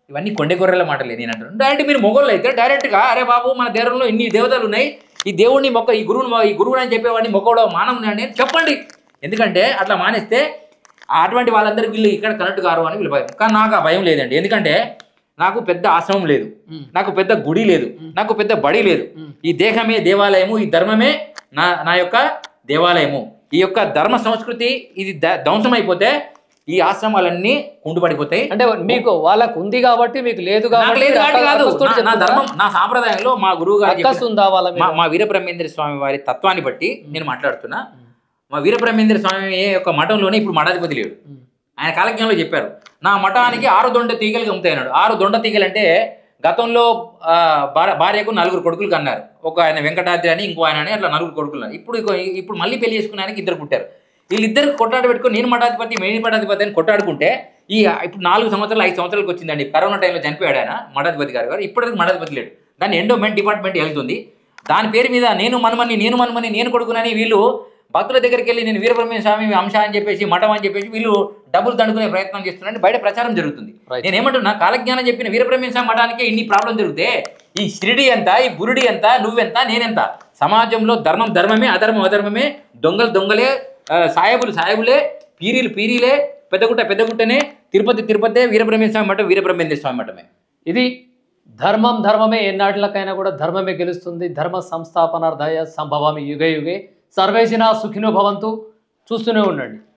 ఇవన్నీ కొండె గొర్రెల మాటలే. నేను అంటాను డైరెక్ట్ మీరు మొగోళ్ళు అయితే డైరెక్ట్గా అరే బాబు మన దేశంలో ఇన్ని దేవతలు ఉన్నాయి, ఈ దేవుడిని ఈ గురువుని అని చెప్పేవాడిని మొక్కవడం మానవుని అని చెప్పండి. ఎందుకంటే అట్లా మానేస్తే అటువంటి వాళ్ళందరికీ వీళ్ళు ఇక్కడ కనెక్ట్ కారు అని వీళ్ళు భయం. కానీ నాకు ఆ భయం లేదండి. ఎందుకంటే నాకు పెద్ద ఆశ్రమం లేదు, నాకు పెద్ద గుడి లేదు, నాకు పెద్ద బడి లేదు. ఈ దేహమే దేవాలయము, ఈ ధర్మమే నా యొక్క దేవాలయము. ఈ యొక్క ధర్మ సంస్కృతి ఇది ధ్వంసం అయిపోతే ఈ ఆశ్రమాలన్నీ కుంటుపడిపోతాయి. అంటే మీకు వాళ్ళకు ఉంది కాబట్టి మీకు లేదు కాదు. నా ధర్మం, నా సాంప్రదాయంలో మా గురువు గారు మా వీరబ్రహ్మేంద్ర స్వామి వారి తత్వాన్ని బట్టి నేను మాట్లాడుతున్నా. మా వీరబ్రహ్మేంద్ర స్వామి యొక్క మఠంలోనే ఇప్పుడు మఠాధిపతి లేడు. ఆయన కాలజ్ఞంలో చెప్పారు, నా మఠానికి 6 దొండ తీగలు అమ్ముతాయి అన్నాడు. 6 దొండ తీగలు అంటే గతంలో భార్యకు 4 కొడుకులు కన్నారు. ఒక ఆయన వెంకటాద్రి అని, ఇంకో ఆయన అని, అట్లా 4 కొడుకులు. ఇప్పుడు మళ్ళీ పెళ్లి చేసుకున్న ఆయనకి 2 పుట్టారు. వీళ్ళిద్దరికి కొట్టాడు పెట్టుకుని నేను మఠాధిపతి మెయిన్ మఠాధిపతి అని కొట్టాడుకుంటే ఇప్పుడు 4 సంవత్సరాలు 5 సంవత్సరాలకు వచ్చిందండి. కరోనా టైంలో చనిపోయాడు ఆయన మఠాధిపతి గారు. ఇప్పటివరకు మఠాధిపతి లేడు. దాన్ని ఎండోమెంట్ డిపార్ట్మెంట్ వెళ్తుంది. దాని పేరు మీద నేను మనమని నేను కొడుకునని వీళ్ళు భక్తుల దగ్గరికి వెళ్ళి నేను వీరబ్రహ్మేంద్ర స్వామి అంశ అని చెప్పేసి మఠం అని చెప్పేసి వీళ్ళు డబ్బులు దండుకునే ప్రయత్నం చేస్తున్నారని బయట ప్రచారం జరుగుతుంది. నేను ఏమంటున్నా, కాలజ్ఞానం చెప్పిన వీరబ్రహ్మేంద్ర స్వామి మఠానికే ఇన్ని ప్రాబ్లం జరిగితే ఈ షిరిడి ఎంత, ఈ బురుడి ఎంత, నువ్వెంత, నేనెంత? సమాజంలో ధర్మం ధర్మమే, అధర్మం అధర్మమే, దొంగలు దొంగలే, సాయబులే, పీరీలే, పెద్దగుట్టనే, తిరుపతి వీరబ్రహ్మేంద్ర స్వామి మఠం వీరబ్రహ్మేంద్ర స్వామి మఠమే. ఇది ధర్మమే ఎన్నాటికైనా కూడా ధర్మమే గెలుస్తుంది. ధర్మ సంస్థాపనార్థాయ సంభవామి యుగే యుగే. సర్వేజన సుఖినో భవంతు. చూస్తూనే ఉండండి.